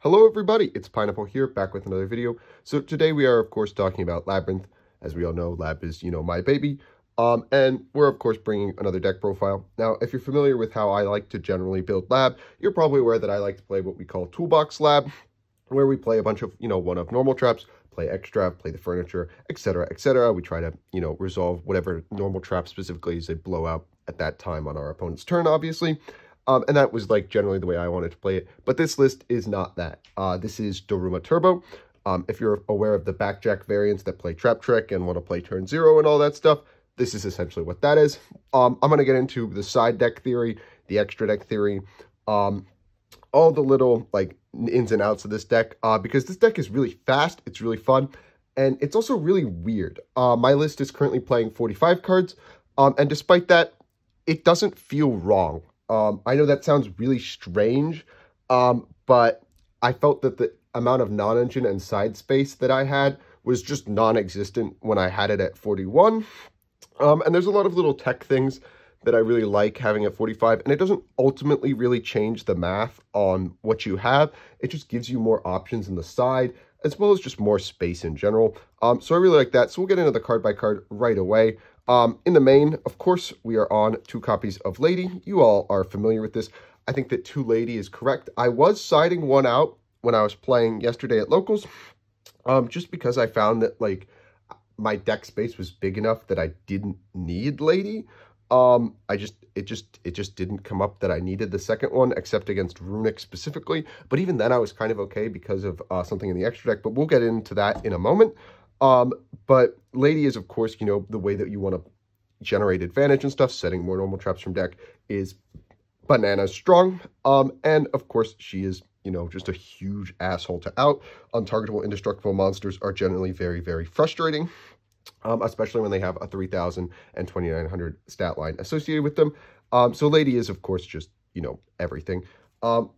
Hello everybody, it's Pineapple here, back with another video. So today we are of course talking about Labrynth. As we all know, Lab is, my baby. And we're of course bringing another deck profile. Now, if you're familiar with how I like to generally build Lab, you're probably aware that I like to play what we call Toolbox Lab, where we play a bunch of, one-of normal traps, play extra, play the furniture, etc., etc. We try to, resolve whatever normal trap specifically is a blowout at that time on our opponent's turn, obviously. And that was like generally the way I wanted to play it. But this list is not that. This is Daruma Turbo. If you're aware of the backjack variants that play Trap Trick and want to play turn 0 and all that stuff, this is essentially what that is. I'm going to get into the side deck theory, the extra deck theory, all the little like ins and outs of this deck, because this deck is really fast, it's really fun, and it's also really weird. My list is currently playing 45 cards, and despite that, it doesn't feel wrong. I know that sounds really strange, but I felt that the amount of non-engine and side space that I had was just non-existent when I had it at 41. And there's a lot of little tech things that I really like having at 45, and it doesn't ultimately really change the math on what you have. It just gives you more options in the side, as well as just more space in general. So I really like that. So we'll get into the card by card right away. In the main, of course, we are on 2 copies of Lady. You all are familiar with this. I think that 2 Lady is correct. I was siding one out when I was playing yesterday at locals, just because I found that like my deck space was big enough that I didn't need Lady. It just didn't come up that I needed the second one, except against Runic specifically. But even then, I was kind of okay because of something in the extra deck. But we'll get into that in a moment. But Lady is, of course, the way that you want to generate advantage and stuff. Setting more normal traps from deck is bananas strong. And of course, she is, just a huge asshole to out. Untargetable, indestructible monsters are generally very, very frustrating. Especially when they have a 3,000 and 2,900 stat line associated with them. So Lady is, of course, just, everything.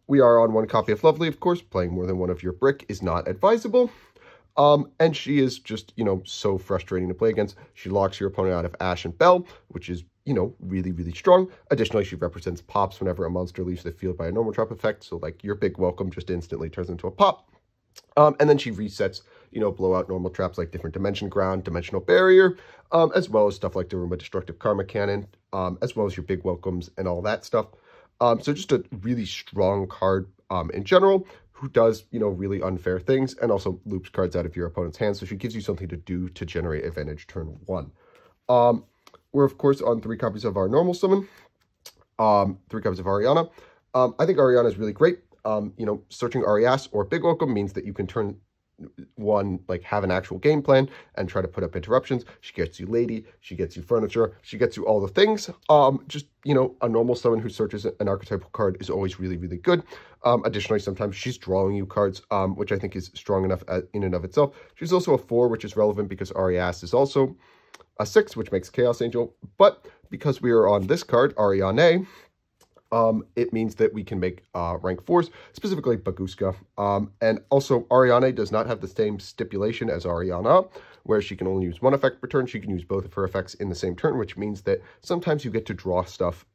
We are on 1 copy of Lovely, of course. Playing more than one of your brick is not advisable. And she is just, so frustrating to play against. She locks your opponent out of Ash and Bell, which is, really, really strong. Additionally, she represents pops whenever a monster leaves the field by a normal trap effect. So, like, your big welcome just instantly turns into a pop. And then she resets, blowout normal traps like Different Dimension Ground, Dimensional Barrier, as well as stuff like Daruma Destructive Karma Cannon, as well as your big welcomes and all that stuff. So just a really strong card in general, who does, really unfair things, and also loops cards out of your opponent's hand, so she gives you something to do to generate advantage turn 1. We're, of course, on 3 copies of our normal summon, 3 copies of Ariana. I think Ariana is really great. Searching Arias or Big Welcome means that you can turn 1, like, have an actual game plan and try to put up interruptions. She gets you Lady, she gets you furniture, she gets you all the things. Just, a normal summon who searches an archetypal card is always really, really good. Additionally, sometimes she's drawing you cards, which I think is strong enough in and of itself. She's also a 4, which is relevant because Arias is also a 6, which makes Chaos Angel. But because we are on this card, Ariane, it means that we can make rank 4s, specifically Baguska. And also, Ariane does not have the same stipulation as Ariana, where she can only use 1 effect per turn. She can use both of her effects in the same turn, which means that sometimes you get to draw stuff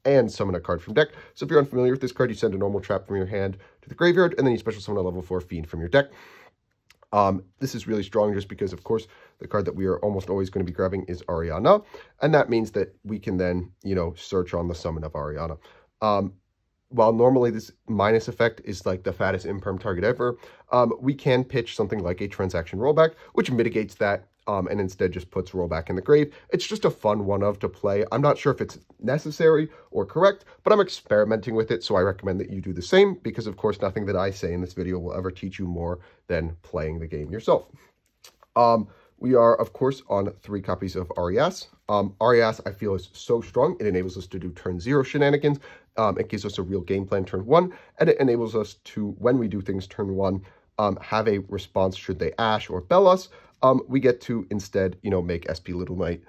and summon a card from deck. So if you're unfamiliar with this card, you send a normal trap from your hand to the graveyard, and then you special summon a level 4 Fiend from your deck. This is really strong just because, of course, the card that we are almost always going to be grabbing is Ariana, and that means that we can then, search on the summon of Ariana. While normally this minus effect is like the fattest imperm target ever, we can pitch something like a transaction rollback, which mitigates that, and instead just puts rollback in the grave. It's just a fun one-of to play. I'm not sure if it's necessary or correct, but I'm experimenting with it, so I recommend that you do the same, because of course nothing that I say in this video will ever teach you more than playing the game yourself. We are, of course, on 3 copies of Arias. Arias, I feel, is so strong. It enables us to do turn 0 shenanigans. It gives us a real game plan turn 1, and it enables us to, when we do things turn 1, have a response should they Ash or Bell us. We get to instead, make SP Little Knight.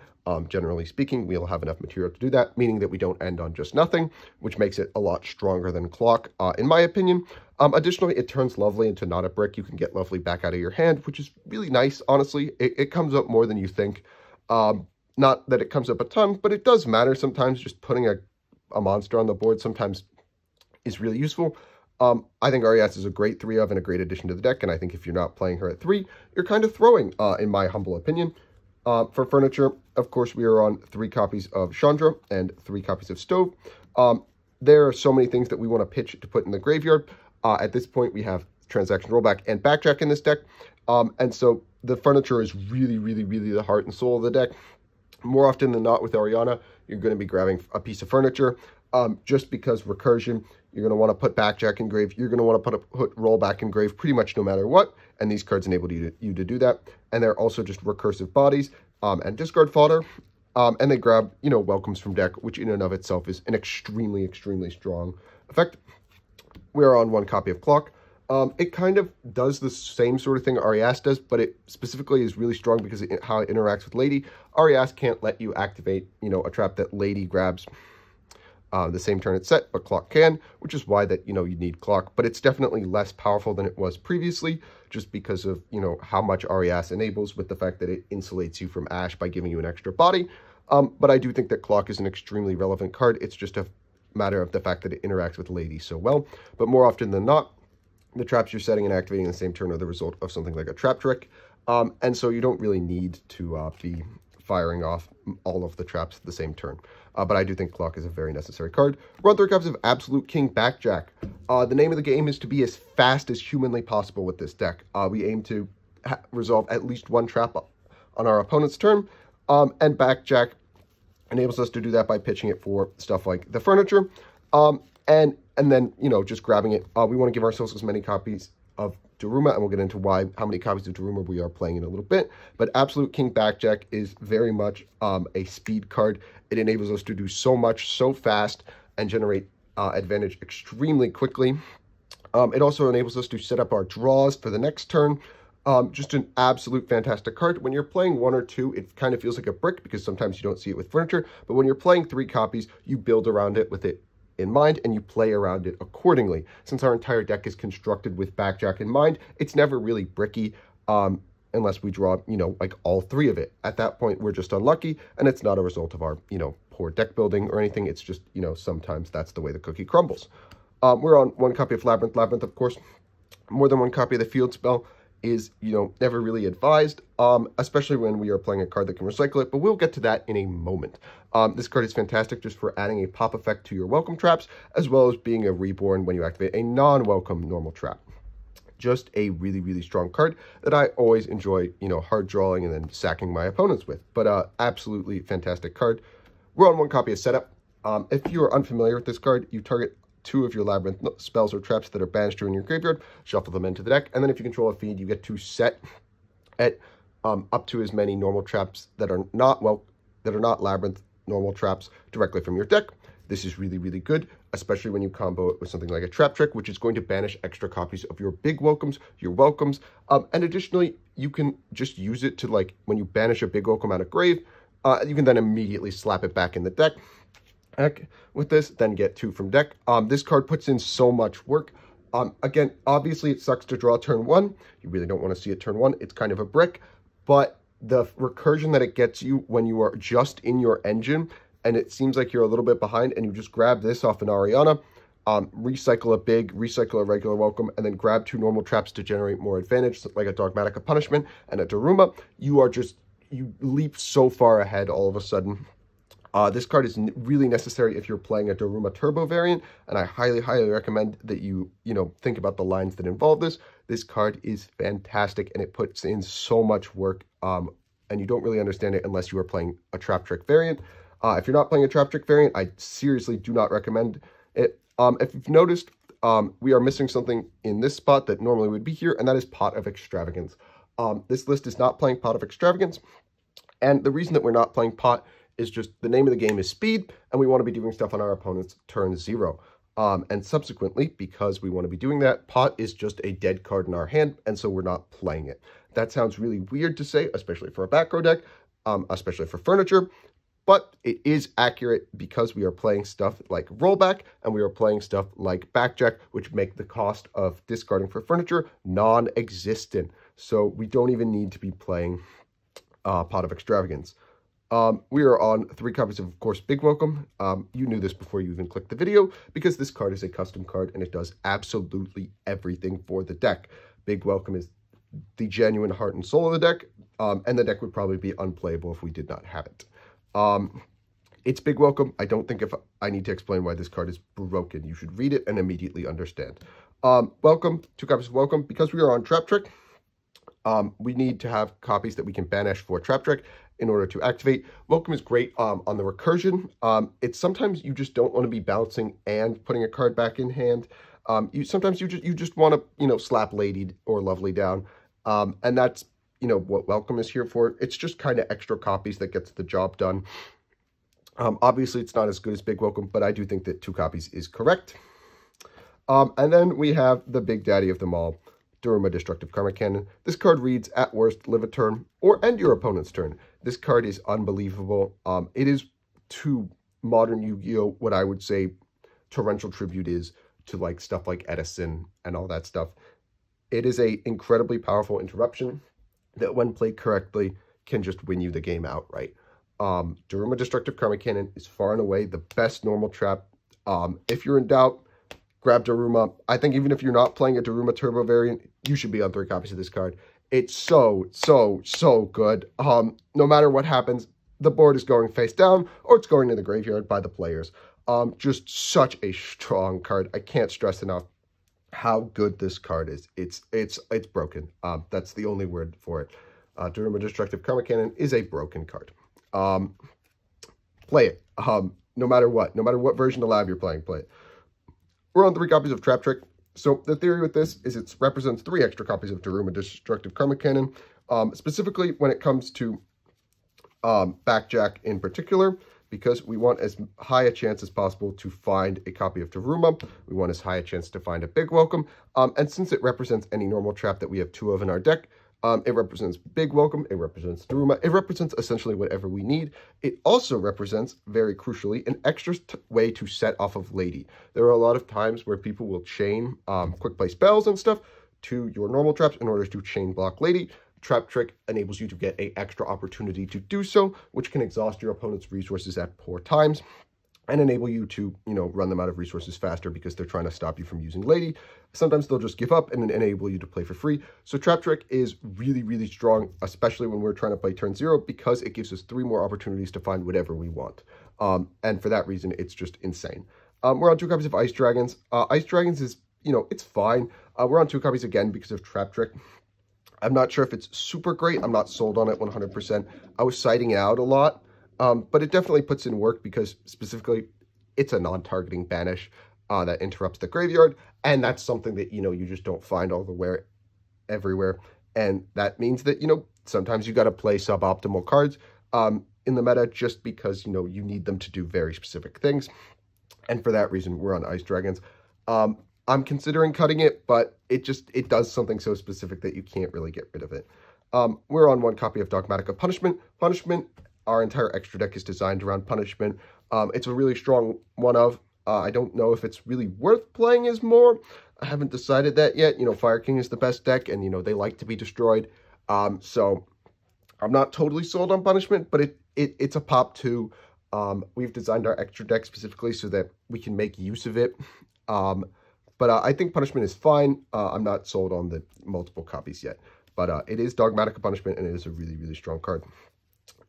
Generally speaking, we'll have enough material to do that, meaning that we don't end on just nothing, which makes it a lot stronger than Clock, in my opinion. Additionally, it turns Lovely into not a brick. You can get Lovely back out of your hand, which is really nice, honestly. It comes up more than you think. Not that it comes up a ton, but it does matter sometimes. Just putting a monster on the board sometimes is really useful. I think RES is a great 3 of and a great addition to the deck, and I think if you're not playing her at 3, you're kind of throwing, in my humble opinion. For furniture, of course, we are on 3 copies of Chandra and 3 copies of Stove. There are so many things that we want to pitch to put in the graveyard. At this point, we have Transaction Rollback and Backjack in this deck. And so the furniture is really, really, really the heart and soul of the deck. More often than not with Ariana, you're going to be grabbing a piece of furniture. Just because recursion, you're going to want to put Backjack in grave. You're going to want to put Rollback in grave pretty much no matter what. And these cards enable you to do that. And they're also just recursive bodies and discard fodder. And they grab, welcomes from deck, which in and of itself is an extremely, extremely strong effect. We're on 1 copy of Clock. It kind of does the same sort of thing RES does, but it specifically is really strong because of how it interacts with Lady. RES can't let you activate, a trap that Lady grabs the same turn it's set, but Clock can, which is why that, you need Clock. But it's definitely less powerful than it was previously, just because of, how much RES enables with the fact that it insulates you from Ash by giving you an extra body. But I do think that Clock is an extremely relevant card. It's just a matter of the fact that it interacts with Lady so well. But more often than not, the traps you're setting and activating in the same turn are the result of something like a trap trick. And so you don't really need to be firing off all of the traps at the same turn. But I do think Clock is a very necessary card. We're on 3 copies of Absolute King Backjack. The name of the game is to be as fast as humanly possible with this deck. We aim to resolve at least 1 trap on our opponent's turn. And Backjack enables us to do that by pitching it for stuff like the furniture. And then, just grabbing it. We want to give ourselves as many copies of Daruma, and we'll get into how many copies of Daruma we are playing in a little bit. But Absolute King Backjack is very much a speed card. It enables us to do so much so fast and generate advantage extremely quickly. It also enables us to set up our draws for the next turn. Just an absolute fantastic card. When you're playing 1 or 2, it kind of feels like a brick because sometimes you don't see it with furniture. But when you're playing 3 copies, you build around it with it in mind and you play around it accordingly. Since our entire deck is constructed with Backjack in mind, it's never really bricky unless we draw, like all 3 of it. At that point, we're just unlucky, and it's not a result of our, poor deck building or anything. It's just, sometimes that's the way the cookie crumbles. We're on 1 copy of Labrynth. Labrynth, of course, more than 1 copy of the field spell is, never really advised, especially when we are playing a card that can recycle it, but we'll get to that in a moment. This card is fantastic just for adding a pop effect to your welcome traps, as well as being a reborn when you activate a non-welcome normal trap. Just a really, really strong card that I always enjoy, hard drawing and then sacking my opponents with, but absolutely fantastic card. We're on 1 copy of Setup. If you are unfamiliar with this card, you target 2 of your Labrynth spells or traps that are banished in your graveyard, shuffle them into the deck, and then if you control a feed, you get to set at up to as many normal traps that are not Labrynth normal traps directly from your deck. This is really, really good, especially when you combo it with something like a trap trick, which is going to banish extra copies of your big welcomes, your welcomes, and additionally, you can just use it to, like, when you banish a big welcome out of grave, you can then immediately slap it back in the deck. With this, then get 2 from deck. This card puts in so much work. Again, obviously it sucks to draw turn 1. You really don't want to see it turn 1. It's kind of a brick, but the recursion that it gets you when you are just in your engine and it seems like you're a little bit behind and you just grab this off an Ariana, recycle a big, recycle a regular welcome, and then grab 2 normal traps to generate more advantage, like a Dogmatic of Punishment and a Daruma, you leap so far ahead all of a sudden. This card is really necessary if you're playing a Daruma Turbo variant, and I highly, highly recommend that you think about the lines that involve this. This card is fantastic, and it puts in so much work, and you don't really understand it unless you are playing a Trap Trick variant. If you're not playing a Trap Trick variant, I seriously do not recommend it. If you've noticed, we are missing something in this spot that normally would be here, and that is Pot of Extravagance. This list is not playing Pot of Extravagance, and the reason that we're not playing Pot is just the name of the game is speed, and we want to be doing stuff on our opponent's turn 0. And subsequently, because we want to be doing that, Pot is just a dead card in our hand, and so we're not playing it. That sounds really weird to say, especially for a back row deck, especially for furniture, but it is accurate because we are playing stuff like Rollback, and we are playing stuff like Backjack, which make the cost of discarding for furniture non-existent. So we don't even need to be playing Pot of Extravagance. We are on 3 copies of course, Big Welcome. You knew this before you even clicked the video, because this card is a custom card and it does absolutely everything for the deck. Big Welcome is the genuine heart and soul of the deck, and the deck would probably be unplayable if we did not have it. It's Big Welcome. I don't think if I need to explain why this card is broken. You should read it and immediately understand. Welcome, 2 copies of Welcome. Because we are on Trap Trick, we need to have copies that we can banish for Trap Trick in order to activate. Welcome is great on the recursion. It's sometimes you just don't want to be bouncing and putting a card back in hand. Sometimes you just want to, slap Lady or Lovely down. And that's, what Welcome is here for. It's just kind of extra copies that gets the job done. Obviously, it's not as good as Big Welcome, but I do think that 2 copies is correct. And then we have the big daddy of them all, Daruma Destructive Karma Cannon. This card reads, at worst, live a turn or end your opponent's turn. This card is unbelievable. It is to modern Yu-Gi-Oh! What I would say Torrential Tribute is to like stuff like Edison and all that stuff. It is a incredibly powerful interruption that when played correctly can just win you the game outright. Daruma Destructive Karma Cannon is far and away the best normal trap. If you're in doubt, grab Daruma. I think even if you're not playing a Daruma Turbo variant, you should be on 3 copies of this card. It's so good. No matter what happens, the board is going face down or it's going to the graveyard by the players. Just such a strong card. I can't stress enough how good this card is. It's broken. That's the only word for it. Daruma Destructive Karma Cannon is a broken card. Play it. No matter what version of Lab you're playing, play it. We're on 3 copies of Trap Trick. So the theory with this is it represents 3 extra copies of Daruma Destructive Karma Cannon. Specifically when it comes to Backjack in particular, because we want as high a chance as possible to find a copy of Daruma. We want as high a chance to find a Big Welcome. And since it represents any normal trap that we have 2 of in our deck, it represents Big Welcome, it represents Daruma, it represents essentially whatever we need. It also represents, very crucially, an extra way to set off of Lady. There are a lot of times where people will chain quick play spells and stuff to your normal traps in order to chain block Lady. Trap Trick enables you to get an extra opportunity to do so, which can exhaust your opponent's resources at poor times and enable you to, run them out of resources faster because they're trying to stop you from using Lady. Sometimes they'll just give up and then enable you to play for free. So Trap Trick is really strong, especially when we're trying to play turn 0, because it gives us 3 more opportunities to find whatever we want. And for that reason, it's just insane. We're on 2 copies of Ice Dragons. Ice Dragons is, it's fine. We're on 2 copies again because of Trap Trick. I'm not sure if it's super great. I'm not sold on it 100%. I was citing it out a lot. But it definitely puts in work because specifically it's a non-targeting banish that interrupts the graveyard. And that's something that, you just don't find everywhere. And that means that, sometimes you got to play suboptimal cards in the meta just because, you need them to do very specific things. And for that reason, we're on Ice Dragons. I'm considering cutting it, but it does something so specific that you can't really get rid of it. We're on 1 copy of Dogmatic of Punishment. Our entire extra deck is designed around Punishment. It's a really strong one of. I don't know if it's really worth playing as more. I haven't decided that yet. Fire King is the best deck, and, they like to be destroyed. So I'm not totally sold on Punishment, but it's a pop too. We've designed our extra deck specifically so that we can make use of it. But I think Punishment is fine. I'm not sold on the multiple copies yet. But it is Dogmatic of Punishment, and it is a really strong card.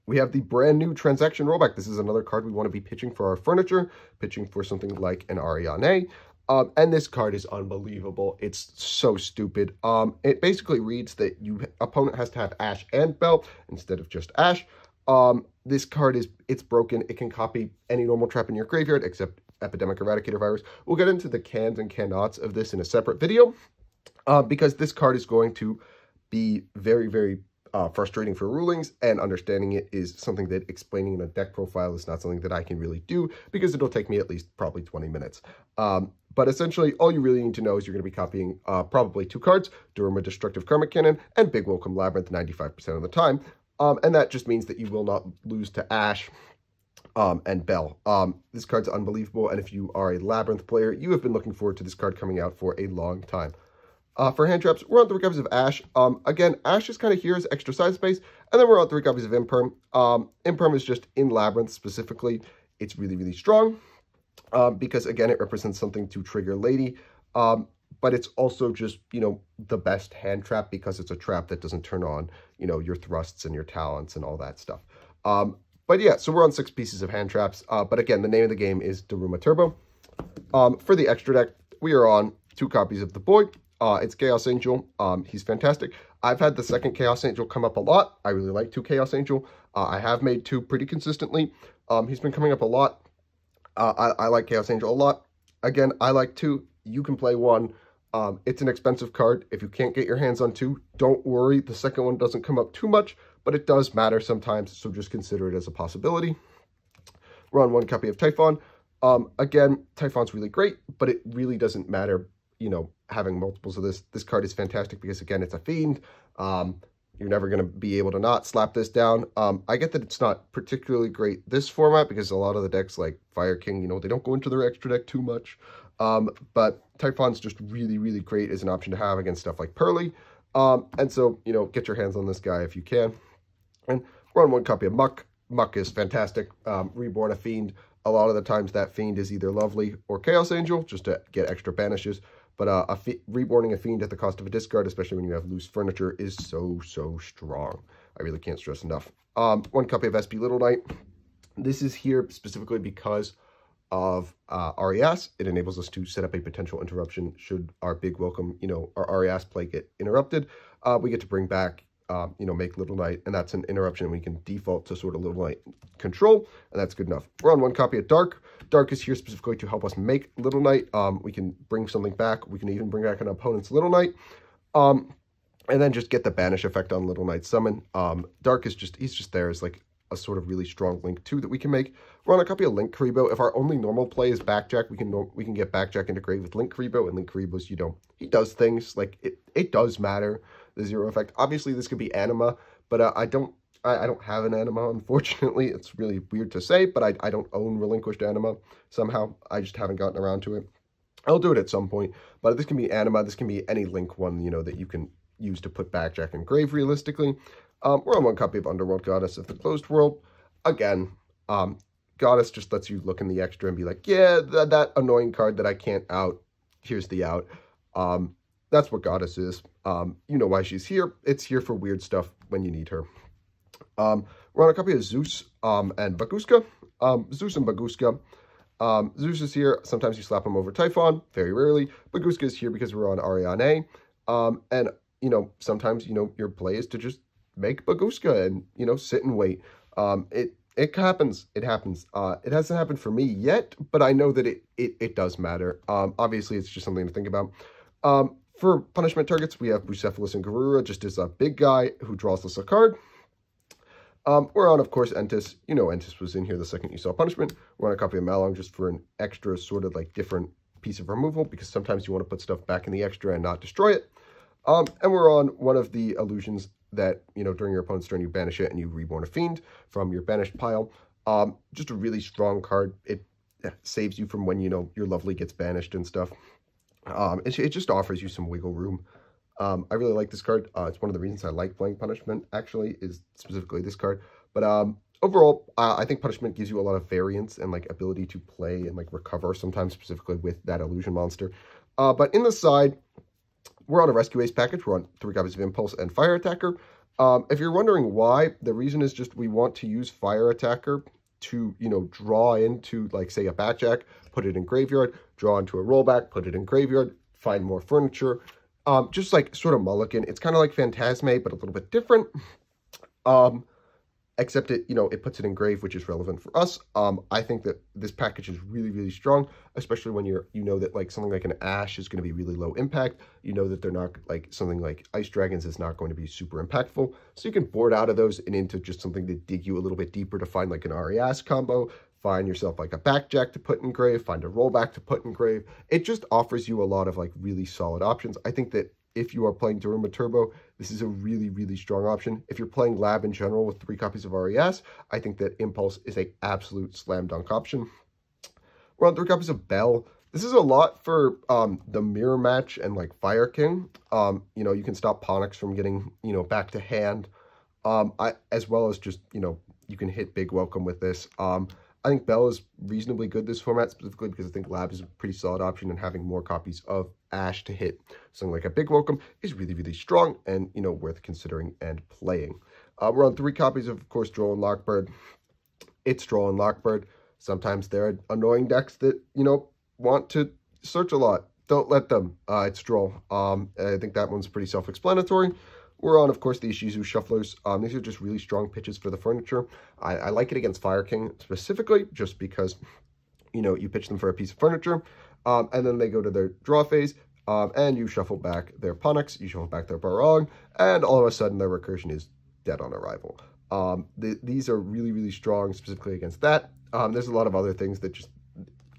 We have the brand new Transaction Rollback. This is another card we want to be pitching for our furniture, pitching for something like an Ariane. And this card is unbelievable. It's so stupid. It basically reads that your opponent has to have Ash and Bell instead of just Ash. This card it's broken. It can copy any normal trap in your graveyard except Epidemic Eradicator Virus. We'll get into the cans and cannots of this in a separate video because this card is going to be very frustrating for rulings, and understanding it is something that explaining in a deck profile is not something that I can really do because it'll take me at least probably 20 minutes. But essentially, all you really need to know is you're going to be copying probably 2 cards, Daruma Destructive Karma Cannon and Big Welcome Labrynth 95% of the time. And that just means that you will not lose to Ash and Bell. This card's unbelievable, and if you are a Labrynth player, you have been looking forward to this card coming out for a long time. For hand traps, we're on 3 copies of Ash. Again, Ash is kind of here as extra side space, and then we're on 3 copies of Imperm. Imperm is just in Labrynth specifically. It's really, really strong because, again, it represents something to trigger Lady. But it's also just, you know, the best hand trap because it's a trap that doesn't turn on, you know, your thrusts and your talents and all that stuff. But yeah, so we're on 6 pieces of hand traps. But again, the name of the game is Daruma Turbo. For the extra deck, we are on 2 copies of the boy. It's Chaos Angel. He's fantastic. I've had the second Chaos Angel come up a lot. I really like 2 Chaos Angel. I have made 2 pretty consistently. He's been coming up a lot. I like Chaos Angel a lot. Again, I like 2. You can play 1. It's an expensive card. If you can't get your hands on 2, don't worry. The second one doesn't come up too much, but it does matter sometimes, so just consider it as a possibility. We're on 1 copy of Typhon. Again, Typhon's really great, but it really doesn't matter, you know, having multiples of this. This card is fantastic because, again, it's a fiend. You're never going to be able to not slap this down. I get that it's not particularly great this format because a lot of the decks like Fire King, you know, they don't go into their extra deck too much. But Typhon's just really, really great as an option to have against stuff like Pearly. And so, you know, get your hands on this guy if you can. And we're on 1 copy of Muck. Muck is fantastic. Reborn a Fiend. A lot of the times that Fiend is either Lovely or Chaos Angel, just to get extra banishes. But reborning a Fiend at the cost of a discard, especially when you have loose furniture, is so, so strong. I really can't stress enough. 1 copy of SP Little Knight. This is here specifically because of RES. It enables us to set up a potential interruption should our big welcome, you know, our RES play get interrupted. We get to bring back, you know, make Little Knight, and that's an interruption. We can default to sort of Little Knight control, and that's good enough. We're on 1 copy of Dark. Dark is here specifically to help us make Little Knight. We can bring something back. We can even bring back an opponent's Little Knight. And then just get the banish effect on Little Knight's summon. Dark is just, he's just there as like a sort of really strong Link 2 that we can make. We're on a copy of Link Karibo. If our only normal play is Backjack, we can get Backjack into grave with Link Karibo, and Link Karibo's, you know, he does things, like, it does matter, the 0 effect. Obviously, this could be Anima, but I don't have an Anima, unfortunately. It's really weird to say, but I don't own Relinquished Anima somehow. I just haven't gotten around to it. I'll do it at some point, but this can be Anima. This can be any Link one, you know, that you can use to put Backjack in grave realistically. We're on 1 copy of Underworld Goddess of the Closed World. Again, Goddess just lets you look in the extra and be like, yeah, that annoying card that I can't out, here's the out. That's what Goddess is. You know why she's here. It's here for weird stuff when you need her. We're on a copy of Zeus and Baguska. Zeus and Baguska. Zeus is here. Sometimes you slap him over Typhon, very rarely. Baguska is here because we're on Ariane. And, you know, sometimes, you know, your play is to just make Baguska and, you know, sit and wait. It happens. It happens. It hasn't happened for me yet, but I know that it does matter. Obviously, it's just something to think about. For punishment targets, we have Bucephalus and Garura, just as a big guy who draws us a card. We're on, of course, Entis. You know Entis was in here the second you saw punishment. We're on a copy of Malong just for an extra sort of like different piece of removal, because sometimes you want to put stuff back in the extra and not destroy it. And we're on one of the illusions that, you know, during your opponent's turn, you banish it and you reborn a Fiend from your banished pile. Just a really strong card. It saves you from when, you know, your Lovely gets banished and stuff. It just offers you some wiggle room. I really like this card. It's one of the reasons I like playing Punishment, actually, is specifically this card. But overall, I think Punishment gives you a lot of variance and, like, ability to play and, like, recover sometimes, specifically with that illusion monster. But in the side, we're on a Rescue Ace package. We're on 3 copies of Impulse and Fire Attacker. If you're wondering why, the reason is just we want to use Fire Attacker to, you know, draw into, like, say, a Backjack, put it in graveyard, draw into a rollback, put it in graveyard, find more furniture. Just, like, sort of mulligan. It's kind of like Phantasme, but a little bit different. Except it, you know, it puts it in grave, which is relevant for us. I think that this package is really, really strong, especially when you know that, like, something like an Ash is going to be really low impact. You know that they're not, like, something like Ice Dragons is not going to be super impactful. So you can board out of those and into just something to dig you a little bit deeper to find, like, an RES combo, find yourself, like, a Backjack to put in grave, find a rollback to put in grave. It just offers you a lot of, like, really solid options. I think that if you are playing Daruma Turbo, this is a really, really strong option. If you're playing Lab in general with 3 copies of RES, I think that Impulse is an absolute slam dunk option. We're on 3 copies of Bell. This is a lot for the mirror match and like Fire King. You know, you can stop Ponix from getting, you know, back to hand. As well as just, you know, you can hit Big Welcome with this. I think Bell is reasonably good this format, specifically because I think Lab is a pretty solid option, and having more copies of Ash to hit something like a Big Welcome is really, really strong and, you know, worth considering and playing. We're on 3 copies of course, Droll and Lockbird. It's Droll and Lockbird. Sometimes there are annoying decks that, you know, want to search a lot. Don't let them. It's Droll. I think that one's pretty self-explanatory. We're on, of course, the Ishizu Shufflers. These are just really strong pitches for the furniture. I like it against Fire King specifically, just because, you know, you pitch them for a piece of furniture, and then they go to their draw phase, and you shuffle back their Ponix, you shuffle back their Barong, and all of a sudden their recursion is dead on arrival. These are really, really strong, specifically against that. There's a lot of other things that just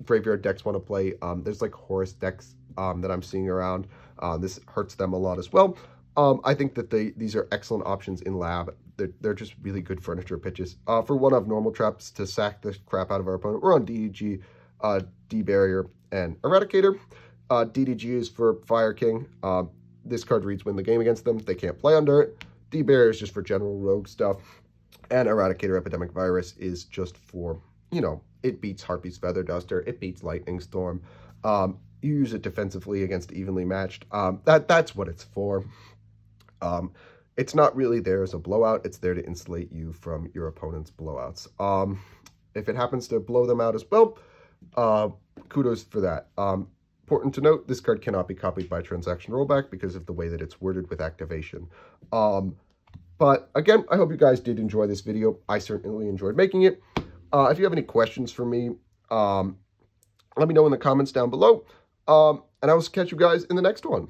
graveyard decks want to play. There's like Horus decks that I'm seeing around. This hurts them a lot as well. I think that these are excellent options in Lab. They're just really good furniture pitches. For one of normal traps to sack the crap out of our opponent, we're on DDG, D-Barrier, and Eradicator. DDG is for Fire King. This card reads win the game against them. They can't play under it. D-Barrier is just for general rogue stuff. And Eradicator Epidemic Virus is just for, you know, it beats Harpy's Feather Duster. It beats Lightning Storm. You use it defensively against evenly matched. That's what it's for. It's not really there as a blowout. It's there to insulate you from your opponent's blowouts. If it happens to blow them out as well, kudos for that. Important to note, this card cannot be copied by transaction rollback because of the way that it's worded with activation. But again, I hope you guys did enjoy this video. I certainly enjoyed making it. If you have any questions for me, let me know in the comments down below. And I will catch you guys in the next one.